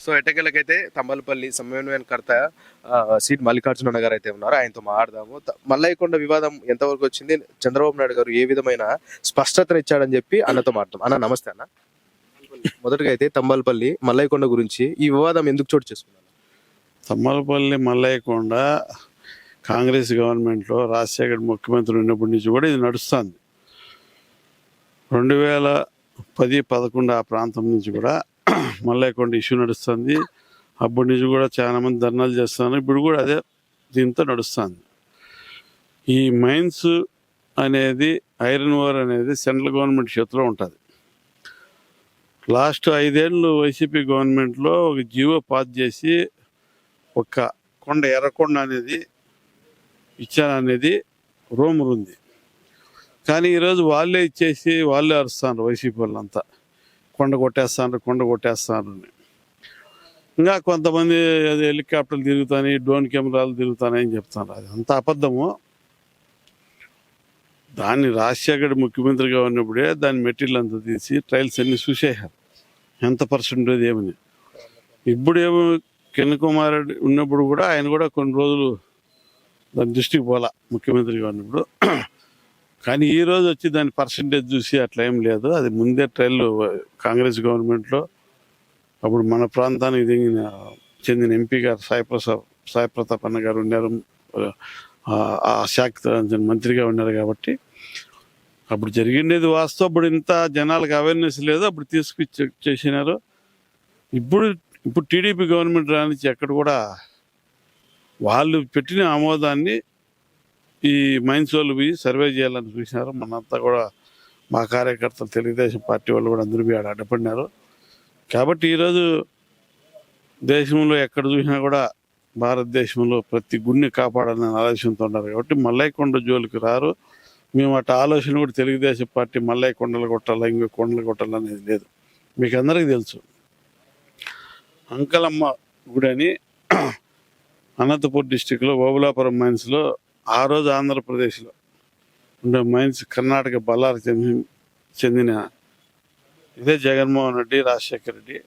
So ఎట్టకేలకైతే Thamballapalle సమన్వయకర్త seat Mallikarjuna గారు అయితే ఉన్నారు. ఆయనతో మాట్లాడదాము. మల్లయ్యకొండ వివాదం ఎంతవరకు వచ్చింది, చంద్రబాబు నాయుడు గారు ఏ విధమైన స్పష్టతనిచ్చాడని చెప్పి అన్నతో మాట్లాడదాం. అన్న నమస్తే అన్న. మొదటగా అయితే తంబలపల్లి మల్లయ్యకొండ గురించి ఈ వివాదం ఎందుకు చోటు చేసుకున్నారు? తమ్మలపల్లి మల్లయ్యకొండ కాంగ్రెస్ గవర్నమెంట్లో రాజశేఖర్ ముఖ్యమంత్రి ఉన్నప్పటి నుంచి కూడా ఇది నడుస్తుంది. 2010-11 ఆ ప్రాంతం నుంచి కూడా మల్లయ్యకొండ ఇష్యూ నడుస్తుంది. అప్పటి నుంచి కూడా చాలామంది ధర్నాలు చేస్తున్నారు. ఇప్పుడు కూడా అదే దీంతో నడుస్తుంది. ఈ మైన్స్ అనేది, ఐరన్ ఓర్ అనేది సెంట్రల్ గవర్నమెంట్ చేతిలో ఉంటుంది. లాస్ట్ 5 ఏళ్ళు వైసీపీ గవర్నమెంట్లో ఒక జీవో పాస్ చేసి ఒక కొండ, ఎర్రకొండ అనేది ఇచ్చాననేది రూమర్ ఉంది. కానీ ఈరోజు వాళ్ళే ఇచ్చేసి వాళ్ళే అరుస్తున్నారు వైసీపీ వాళ్ళంతా. కొండ కొట్టేస్తున్నారు అని. ఇంకా కొంతమంది అది హెలికాప్టర్లు తిరుగుతాయి, డ్రోన్ కెమెరాలు తిరుగుతాయని చెప్తున్నారు. అది అంత అబద్ధము. దాన్ని రాజశేఖర్ ముఖ్యమంత్రిగా ఉన్నప్పుడే దాని మెటీరియల్ అంతా తీసి ట్రయల్స్ అన్ని చూసేసారు ఎంత పర్సెంటేజ్ ఏమని. ఇప్పుడేమో కిరణ్ కుమార్ రెడ్డి ఉన్నప్పుడు కూడా ఆయన కూడా కొన్ని రోజులు దాని దృష్టికి పోలా ముఖ్యమంత్రిగా ఉన్నప్పుడు. కానీ ఈరోజు వచ్చి దాని పర్సంటేజ్ చూసి అట్లా ఏం లేదు. అది ముందే ట్రయల్ కాంగ్రెస్ గవర్నమెంట్లో అప్పుడు మన ప్రాంతానికి చెందిన ఎంపీ గారు సాయి ప్రతాప్ అన్న గారు ఉన్నారు, ఆ శాఖ మంత్రిగా ఉన్నారు. కాబట్టి అప్పుడు జరిగిండేది వాస్తవం. అప్పుడు ఇంత జనాలకు అవేర్నెస్ లేదు, అప్పుడు తీసుకొచ్చి చేసినారు. ఇప్పుడు టీడీపీ గవర్నమెంట్ రానిచ్చి ఎక్కడ కూడా వాళ్ళు పెట్టిన ఆమోదాన్ని ఈ మైన్స్ వాళ్ళు పోయి సర్వే చేయాలని చూసినారు. మనంతా కూడా మా కార్యకర్తలు, తెలుగుదేశం పార్టీ వాళ్ళు కూడా అందరూ పోయి అడ్డపడినారు. కాబట్టి ఈరోజు దేశంలో ఎక్కడ చూసినా కూడా భారతదేశంలో ప్రతి గుడిని కాపాడాలని ఆలోచనతో ఉన్నారు. కాబట్టి మల్లయ్యకొండ జోలికి రారు. మేము అట్లా ఆలోచన కూడా తెలుగుదేశం పార్టీ మల్లయ్యకొండలు కొట్టాలా, ఇంకో కొండలు కొట్టాలనేది లేదు. మీకు అందరికీ తెలుసు. అంకలమ్మ గుడి అని అనంతపూర్ డిస్టిక్లో ఓబులాపురం మైన్స్లో, ఆ రోజు ఆంధ్రప్రదేశ్లో ఉండే మైన్స్ కర్ణాటక బళ్ళారి చెందిన ఇదే జగన్మోహన్ రెడ్డి, రాజశేఖర రెడ్డి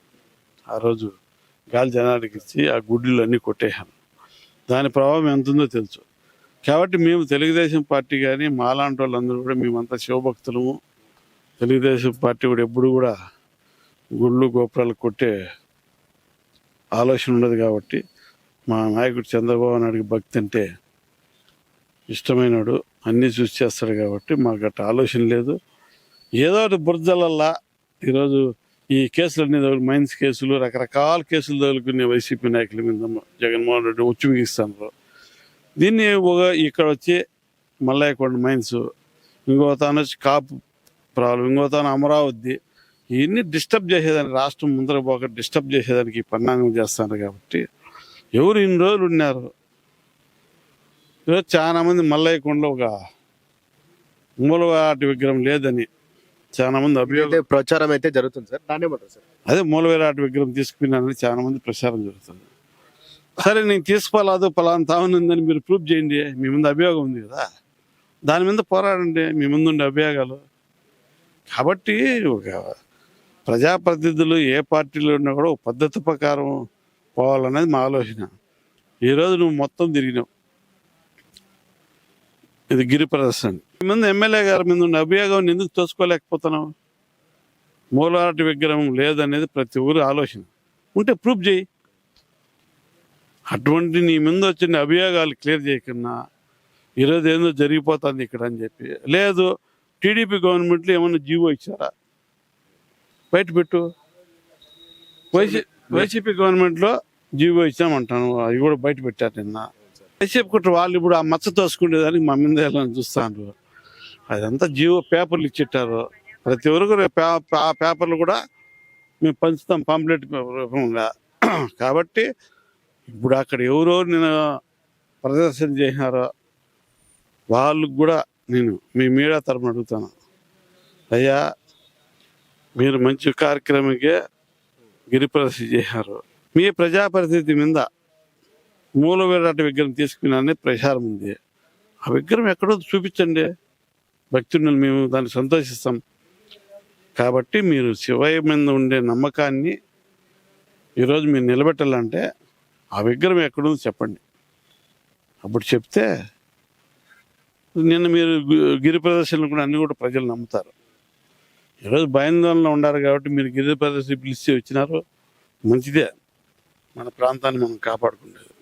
ఆ రోజు గాలి జనానికి ఇచ్చి ఆ గుడ్లు అన్నీ కొట్టేశాను. దాని ప్రభావం ఎంత ఉందో తెలుసు. కాబట్టి మేము తెలుగుదేశం పార్టీ కానీ మాలాంటి వాళ్ళందరూ కూడా మేమంతా శివభక్తులము. తెలుగుదేశం పార్టీ కూడా ఎప్పుడు కూడా గుళ్ళు గోపురాలు కొట్టే ఆలోచన ఉండదు. కాబట్టి మా నాయకుడు చంద్రబాబు నాయుడికి భక్తి అంటే ఇష్టమైనడు, అన్నీ చూసి చేస్తాడు. కాబట్టి మాకు అట్లా ఆలోచన లేదు. ఏదో ఒకటి బురదలల్లా ఈరోజు ఈ కేసులన్నీ మైన్స్ కేసులు, రకరకాల కేసులు తగులుకునే వైసీపీ నాయకుల మీద జగన్మోహన్ రెడ్డి ఉచ్చు బిగిస్తున్నారు. దీన్ని ఇక్కడ వచ్చి మల్లయ్యకొండ మైన్స్, ఇంకో తాను వచ్చి కాపు ప్రాబ్లం, ఇంకో తాను అమరావతి, ఇవన్నీ డిస్టర్బ్ చేసేదానికి, రాష్ట్రం ముందర పోక డిస్టర్బ్ చేసేదానికి పన్నాగం చేస్తున్నారు. కాబట్టి ఎవరు ఇన్ని రోజులు ఉన్నారు. ఈరోజు చాలా మంది మల్లయ్యకొండలో ఒక మూలవిరాట్ విగ్రహం లేదని చాలా మంది అభియోగం, ప్రచారం అయితే జరుగుతుంది సార్. దాన్ని ఏమంటారు సార్? అదే మూలవిరాట్ విగ్రహం తీసుకున్నానని చాలా మంది ప్రచారం జరుగుతుంది. సరే, నేను తీసుకోలేదు, పలానా తావునుందని మీరు ప్రూఫ్ చేయండి. మీ ముందు అభియోగం ఉంది కదా, దాని మీద పోరాడండి, మీ ముందు ఉండే అభియోగాలు. కాబట్టి ఒక ప్రజాప్రతినిధులు ఏ పార్టీలో ఉన్నా కూడా ఒక పద్ధతి ప్రకారం పోవాలనేది మా ఆలోచన. ఈరోజు నువ్వు మొత్తం తిరిగినావు, ఇది గిరి ప్రదర్శన. మీ ముందు ఎమ్మెల్యే గారి మీద ఉన్న అభియోగం ఎందుకు తోసుకోలేకపోతున్నావు? మూలవిరాట్ విగ్రహం లేదనేది ప్రతి ఊరు ఆలోచన. ఉంటే ప్రూఫ్ చేయి. అటువంటి నీ ముందు వచ్చిన అభియోగాలు క్లియర్ చేయకున్నా ఈరోజు ఏందో జరిగిపోతుంది ఇక్కడ అని చెప్పి, లేదు టీడీపీ గవర్నమెంట్లో ఏమన్నా జీవో ఇచ్చారా బయట పెట్టు. వైసీపీ గవర్నమెంట్లో జీవో ఇచ్చామంటాను, అవి కూడా బయట పెట్టారు నిన్న. వైసీపీ కుట్ర వాళ్ళు ఇప్పుడు ఆ మచ్చ తోసుకునేదానికి మా మీద వెళ్ళని చూస్తాను. అదంతా జీవో పేపర్లు ఇచ్చేటారు. ప్రతి ఒక్కరు ఆ పేపర్లు కూడా మేము పంచుతాం పాంప్లెట్ రూపంగా. కాబట్టి ఇప్పుడు అక్కడ ఎవరో నేను ప్రదర్శన చేసినారో వాళ్ళకు కూడా నేను మీ మీడియా తరఫున అడుగుతాను, అయ్యా మీరు మంచి కార్యక్రమంగా గిరి ప్రదర్శన చేశారు, మీ ప్రజాపరిస్థితి మీద మూలవిరాట్ విగ్రహం తీసుకున్నానే ప్రచారం ఉంది. ఆ విగ్రహం ఎక్కడో చూపించండి, భక్తులను మేము దాన్ని సంతోషిస్తాం. కాబట్టి మీరు శివయ్య మీద ఉండే నమ్మకాన్ని ఈరోజు మీరు నిలబెట్టాలంటే ఆ విగ్రహం ఎక్కడుందో చెప్పండి. అప్పుడు చెప్తే నిన్న మీరు గిరి ప్రదర్శనలు కూడా అన్నీ కూడా ప్రజలు నమ్ముతారు. ఈరోజు భయాందోళనలో ఉన్నారు కాబట్టి మీరు గిరి ప్రదర్శన పిలిచి వచ్చినారు, మంచిదే, మన ప్రాంతాన్ని మనం కాపాడుకునేది.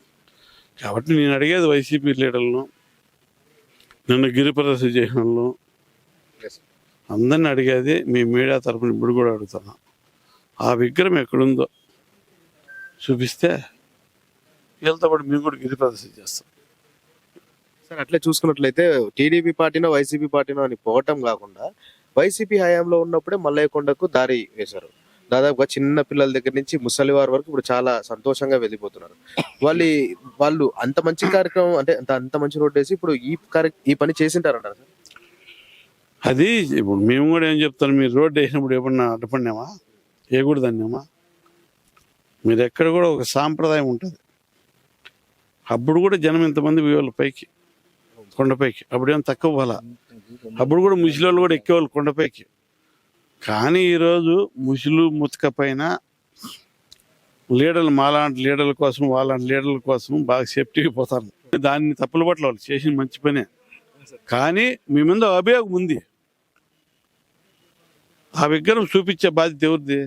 కాబట్టి నేను అడిగేది వైసీపీ లీడర్లను, నిన్న గిరి ప్రదర్శన చేసిన వాళ్ళను అందరిని అడిగేది, మీ మీడియా తరఫున ఇప్పుడు కూడా అడుగుతున్నా, ఆ విగ్రహం ఎక్కడుందో చూపిస్తే వీళ్ళతో పాటు మేము కూడా గిరి ప్రదర్శన చేస్తాం. సార్ అట్లే చూసుకున్నట్లయితే టీడీపీ పార్టీనో వైసీపీ పార్టీనో అని పోవటం కాకుండా వైసీపీ హయాంలో ఉన్నప్పుడే మల్లయ్య కొండకు దారి వేశారు. దాదాపుగా చిన్న పిల్లల దగ్గర నుంచి ముసలి వారి వరకు ఇప్పుడు చాలా సంతోషంగా వెళ్ళిపోతున్నారు. వాళ్ళు అంత మంచి కార్యక్రమం అంటే అంత మంచి రోడ్డు వేసి ఇప్పుడు ఈ పని చేసింటారంటారు సార్. అది ఇప్పుడు మేము కూడా ఏం చెప్తాను, మీరు రోడ్డు వేసినప్పుడు ఎప్పుడన్నా అడ్డపడినామా, వేయకూడదన్నామా? మీరు ఎక్కడ కూడా ఒక సాంప్రదాయం ఉంటుంది. అప్పుడు కూడా జనం ఇంతమంది పోయేవాళ్ళు పైకి, కొండపైకి. అప్పుడేం తక్కువ పోలా. అప్పుడు కూడా ముసలి కూడా ఎక్కేవాళ్ళు కొండపైకి. కానీ ఈరోజు ముసలు ముతక పైన లీడర్లు, మాలాంటి లీడర్ల కోసం, వాళ్ళంటి లీడర్ల కోసం బాగా సేఫ్టీగా పోతారు. దాన్ని తప్పులు పట్ల వాళ్ళు చేసిన మంచి పనే. కానీ మీ మీద అభియోగం ఉంది. ఆ విగ్రహం చూపించే బాధ్యత ఎవరిది?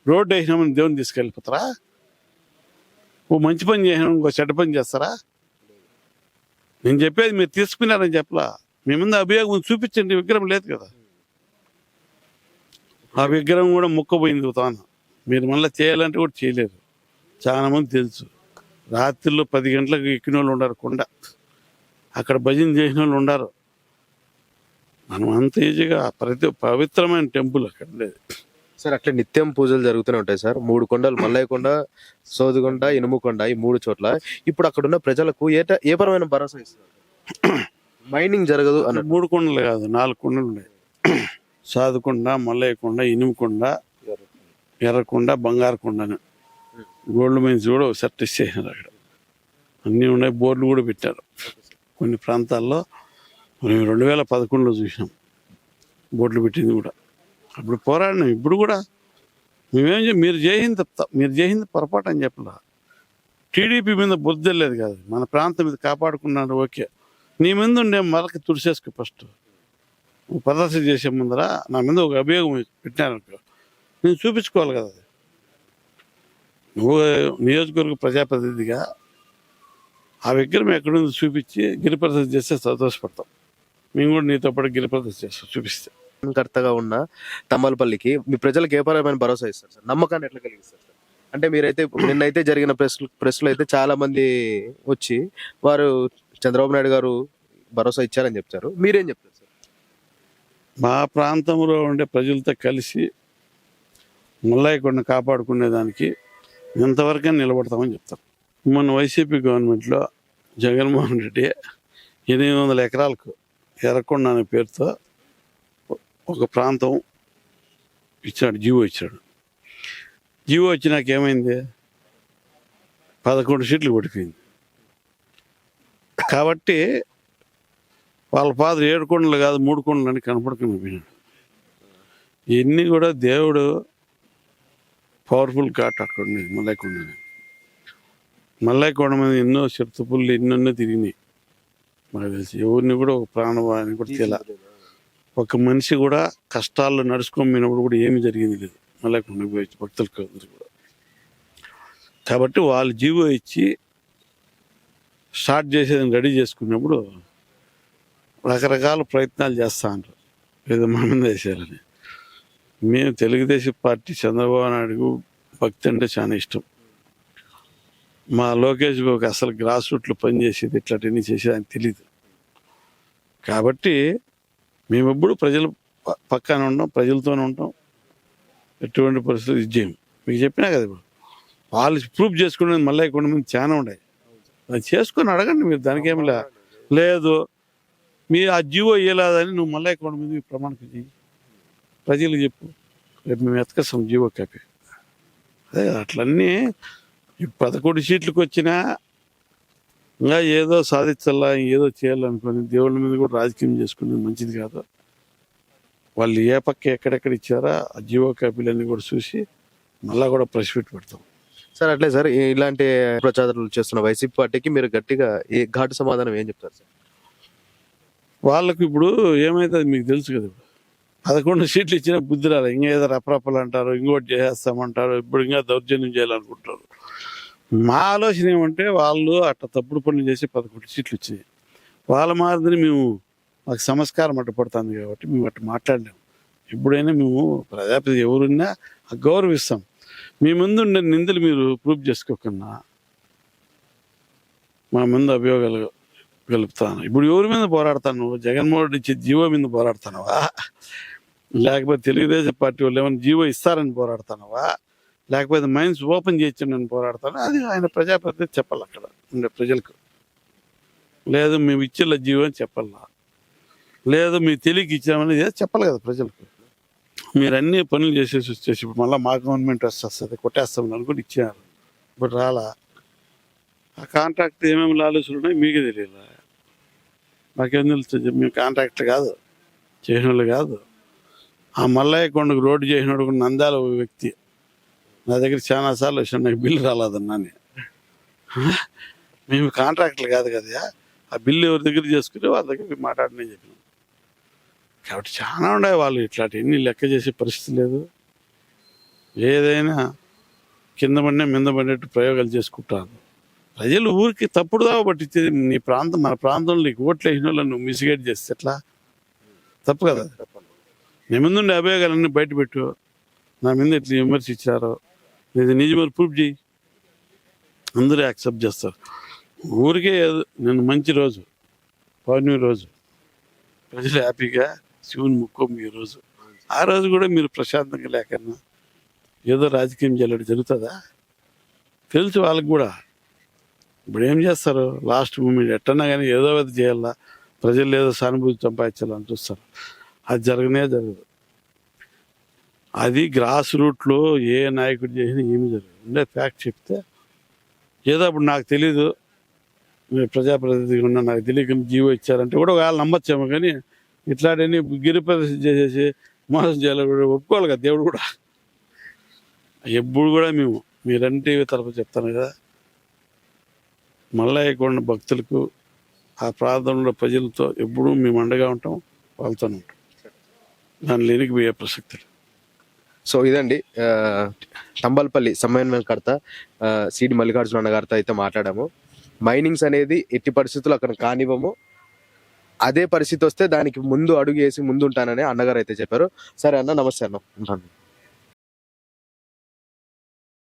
రోడ్డు వేసినామని దేవుని తీసుకెళ్ళిపోతారా? ఓ మంచి పని చేసినా ఇంకో చెడ్డ పని చేస్తారా? నేను చెప్పేది మీరు తీసుకున్నారని చెప్పలా. మీ మీద అభియోగం చూపించండి. విగ్రహం లేదు కదా. ఆ విగ్రహం కూడా ముక్కపోయింది తాను. మీరు మళ్ళీ చేయాలంటే కూడా చేయలేరు. చాలా మంది తెలుసు. రాత్రిలో 10 గంటలకు ఎక్కిన వాళ్ళు ఉండరు కొండ. అక్కడ భజన చేసిన వాళ్ళు ఉండరు. మనం అంత ఈజీగా పవిత్రమైన టెంపుల్ అక్కడ లేదు సార్. అట్లే నిత్యం పూజలు జరుగుతూనే ఉంటాయి సార్. 3 కొండలు, మల్లయ్య కొండ, సోదికొండ, ఇనుముకొండ, ఈ 3 చోట్ల ఇప్పుడు అక్కడ ఉన్న ప్రజలకు ఏ పరమైన భరోసా ఇస్తున్నారు? మైనింగ్ జరగదు అన్న 3 కొండలు కాదు, 4 కొండలు ఉన్నాయి. సాదుకొండ, మల్లయ్య కొండ, ఇనుముకొండ, ఎర్రకొండ, బంగారు కొండను గోల్డ్ మైన్స్ కూడా సెట్ చేసినారు. అక్కడ అన్నీ ఉన్నాయి. బోర్డులు కూడా పెట్టారు. కొన్ని ప్రాంతాల్లో మేము 2011లో చూసినాం బోర్డులు పెట్టింది కూడా. అప్పుడు పోరాడినాం. ఇప్పుడు కూడా మీరు చేసింది పొరపాటు అని చెప్పలా. టీడీపీ మీద బుద్ధి లేదు కాదు, మన ప్రాంతం మీద కాపాడుకున్నాడు. ఓకే, నీ మీద ఉండే మరక తుడిసేసుకో. ఫస్ట్ నువ్వు ప్రదర్శన చేసే ముందర నా మీద ఒక అభియోగం పెట్టినారనుకో, నేను చూపించుకోవాలి కదా. అది నువ్వు నియోజకవర్గ ప్రజాప్రతినిధిగా ఆ విగ్రహం ఎక్కడుందో చూపించి గిరి ప్రదర్శన చేస్తే సంతోషపడతాం. మేము కూడా నీతో పాటు గిరి ప్రదర్శన చేస్తాం చూపిస్తే. కర్తగా ఉన్న తమ్మలపల్లికి మీ ప్రజలకు ఏ పరమైన భరోసా ఇస్తారు సార్? నమ్మకాన్ని ఎట్లా కలిగిస్తారు సార్? అంటే మీరైతే నిన్నైతే జరిగిన ప్రెస్లో అయితే చాలా మంది వచ్చి వారు చంద్రబాబు నాయుడు గారు భరోసా ఇచ్చారని చెప్తారు. మీరేం చెప్తారు సార్? మా ప్రాంతంలో ఉండే ప్రజలతో కలిసి మల్లయ్య కొండను కాపాడుకునేదానికి ఎంతవరకైనా నిలబడతామని చెప్తారు. మొన్న వైసీపీ గవర్నమెంట్లో జగన్మోహన్ రెడ్డి 800 ఎకరాలకు ఎర్రకొండ అనే పేరుతో ఒక ప్రాంతం ఇచ్చాడు, జీవో ఇచ్చాడు. జీవో వచ్చినాక ఏమైంది? 11 సీట్లు కొట్టిపోయింది. కాబట్టి వాళ్ళ ఫాదర్ 7 కొండలు కాదు 3 కొండలు అని కనపడుకుని పోయినాడు. ఇవన్నీ కూడా దేవుడు పవర్ఫుల్ కాట్ అక్కడ ఉండేది మల్లయ్య కొండ. మల్లయ్య కొండ మీద ఎన్నో చెప్తుపుల్లు ఎన్నెన్నో తిరిగినాయి. మాకు తెలిసి ఎవరిని కూడా ఒక ప్రాణవాన్ని కూడా తెల, ఒక మనిషి కూడా కష్టాల్లో నడుచుకోమైనప్పుడు కూడా ఏమీ జరిగింది లేదు మల్లయ్య కొండకు పోయి భక్తులకు కూడా. కాబట్టి వాళ్ళు జీవో ఇచ్చి స్టార్ట్ చేసేదని రెడీ చేసుకున్నప్పుడు రకరకాల ప్రయత్నాలు చేస్తూ ఉంటారు ఏదో మన మీద వేసేయాలని. మేము తెలుగుదేశం పార్టీ చంద్రబాబు నాయుడు భక్తి అంటే చాలా ఇష్టం. మా లోకేష్ బాబుకి అసలు గ్రాస్ రూట్లో పనిచేసేది ఇట్లాంటివన్నీ చేసేది అని తెలీదు. కాబట్టి మేము ఎప్పుడు ప్రజలు పక్కన ఉంటాం, ప్రజలతోనే ఉంటాం. ఎటువంటి పరిస్థితులు ఇది చేయము. మీకు చెప్పినా కదా, ఇప్పుడు వాళ్ళు ప్రూఫ్ చేసుకునేది మల్లయ్య కొండ మీద చాలా ఉన్నాయి. అది చేసుకొని అడగండి మీరు, దానికి ఏమి లేదు. మీరు ఆ జీవో ఇవ్వలేదని నువ్వు మల్లయ్య కొండ మీద ప్రమాణం చెయ్యి, ప్రజలకు చెప్పు, రేపు మేము ఎతకస్తాం జీవో కాపీ. అదే అట్లన్నీ 11 సీట్లకు వచ్చినా ఇంకా ఏదో సాధించాలా, ఏదో చేయాలనుకుని దేవుళ్ళ మీద కూడా రాజకీయం చేసుకునేది మంచిది కాదు. వాళ్ళు ఏ పక్క ఎక్కడెక్కడ ఇచ్చారో ఆ జీవో కాపీలన్నీ కూడా చూసి మళ్ళీ కూడా ప్రెస్ మీట్ పెడతాం. సార్ అట్లే సార్ ఇలాంటి ప్రచారాలు చేస్తున్న వైసీపీ పార్టీకి మీరు గట్టిగా ఏ ఘాటు సమాధానం ఏం చెప్తారు సార్? వాళ్ళకు ఇప్పుడు ఏమైతుంది మీకు తెలుసు కదా, ఇప్పుడు 11 సీట్లు ఇచ్చిన బుద్ధి రాలి, ఇంకా ఏదో రపరపలు అంటారు, ఇంకోటి చేసేస్తామంటారు, ఇప్పుడు ఇంకా దౌర్జన్యం చేయాలనుకుంటారు. మా ఆలోచన ఏమంటే వాళ్ళు అట్లా తప్పుడు పనులు చేసి 11 సీట్లు వచ్చినాయి. వాళ్ళ మాదిరి మేము మాకు సంస్కారం అట్ట పడుతుంది కాబట్టి మేము అట్లా మాట్లాడినాం. ఎప్పుడైనా మేము ప్రజాపతి ఎవరున్నా గౌరవిస్తాం. మీ ముందు ఉండే నిందలు మీరు ప్రూఫ్ చేసుకోకుండా మా ముందు అభియోగాలు గలుపుతాను. ఇప్పుడు ఎవరి మీద పోరాడతాను? నువ్వు జగన్మోహన్ రెడ్డి ఇచ్చే జీవో మీద పోరాడుతున్నావా, లేకపోతే తెలుగుదేశం పార్టీ వాళ్ళు ఏమైనా జీవో ఇస్తారని పోరాడుతున్నావా, లేకపోతే మైన్స్ ఓపెన్ చేయొచ్చని పోరాడతాను? అది ఆయన ప్రజాప్రతినిధి చెప్పాలి, అక్కడ ఉండే ప్రజలకు. లేదు మేము ఇచ్చేలా జీవో అని చెప్పాలా, లేదు మీ తెలియకి ఇచ్చామని చెప్పాలి కదా ప్రజలకు. మీరు అన్ని పనులు చేసేసి వచ్చేసి ఇప్పుడు మళ్ళీ మా గవర్నమెంట్ వస్తుంది కొట్టేస్తామని అనుకుని ఇచ్చారు. ఇప్పుడు రాలా ఆ కాంట్రాక్ట్ ఏమేమి ఆలోచనలు ఉన్నాయి మీకే తెలియదు. మాకేం తెలుస్తుంది? మేము కాంట్రాక్ట్ కాదు, చేసిన వాళ్ళు కాదు. ఆ మల్లయ్య కొండకు రోడ్డు చేసినోడు కూడా నంద్యాల ఒక వ్యక్తి నా దగ్గర చాలా సార్లు వచ్చాను, నాకు బిల్లు రాలేదన్నాను. మేము కాంట్రాక్ట్లు కాదు కదా, ఆ బిల్లు ఎవరి దగ్గర చేసుకుని వాళ్ళ దగ్గర మాట్లాడనే చెప్పినాం. కాబట్టి చాలా ఉన్నాయి వాళ్ళు ఇట్లాంటివన్నీ లెక్క చేసే పరిస్థితి లేదు. ఏదైనా కింద పడినా మింద పడినట్టు ప్రయోగాలు చేసుకుంటారు. ప్రజలు ఊరికి తప్పుడు దావ పట్టించేది నీ ప్రాంతం, మన ప్రాంతంలో నీకు ఓట్లు వేసిన వాళ్ళని నువ్వు మిస్గైడ్ చేస్తే ఎట్లా? తప్పు కదా. నీ ముందుండే అభియోగాలన్నీ బయటపెట్టు, నా మీద ఇట్లా విమర్శించారో ఇది నిజమని ప్రూఫ్ చేయి, అందరూ యాక్సెప్ట్ చేస్తారు. ఊరికే నేను మంచి రోజు పౌర్ణమి రోజు ప్రజలు హ్యాపీగా శివుని ముక్కోమి ఈ రోజు, ఆ రోజు కూడా మీరు ప్రశాంతంగా లేకన్నా ఏదో రాజకీయం చేయాలి జరుగుతుందా? తెలుసు వాళ్ళకి కూడా. ఇప్పుడు ఏం చేస్తారు, లాస్ట్ మూమెంట్ ఎట్టన్నా కానీ ఏదో అది చేయాలా, ప్రజలు ఏదో సానుభూతి సంపాదించాలని చూస్తారు. అది జరగనే జరగదు. అది గ్రాస్ రూట్లో ఏ నాయకుడు చేసినా ఏమి జరగదు. ఉండే ఫ్యాక్ట్ చెప్తే ఏదో అప్పుడు నాకు తెలీదు, మీరు ప్రజాప్రతినిధిగా ఉన్నా నాకు తెలియక జీవో ఇచ్చారంటే కూడా వాళ్ళు నమ్మచ్చేమో, కానీ ఇట్లాంటివన్నీ గిరి ప్రదర్శన చేసేసి మోసం చేయాలి ఒప్పుకోవాలి కదా దేవుడు కూడా. ఎప్పుడు కూడా మేము మీరంటే తరపు చెప్తాను కదా, మల్లయ్య కొండ భక్తులకు ఆ ప్రాంతంలో ప్రజలతో ఎప్పుడూ మేము అండగా ఉంటాం, వాళ్ళతో ఉంటాం. దాని లేనికి పోయే ప్రసక్తి. సో ఇదండి తంబల్పల్లి సమన్వయకర్త సిడి మల్లికార్జున అన్న గారితో అయితే మాట్లాడాము. మైనింగ్స్ అనేది ఎట్టి పరిస్థితుల్లో అక్కడ కానివ్వము, అదే పరిస్థితి వస్తే దానికి ముందు అడుగు వేసి ముందు ఉంటానని అన్నగారు అయితే చెప్పారు. సరే అన్న, నమస్తే అన్న, ఉంటాను.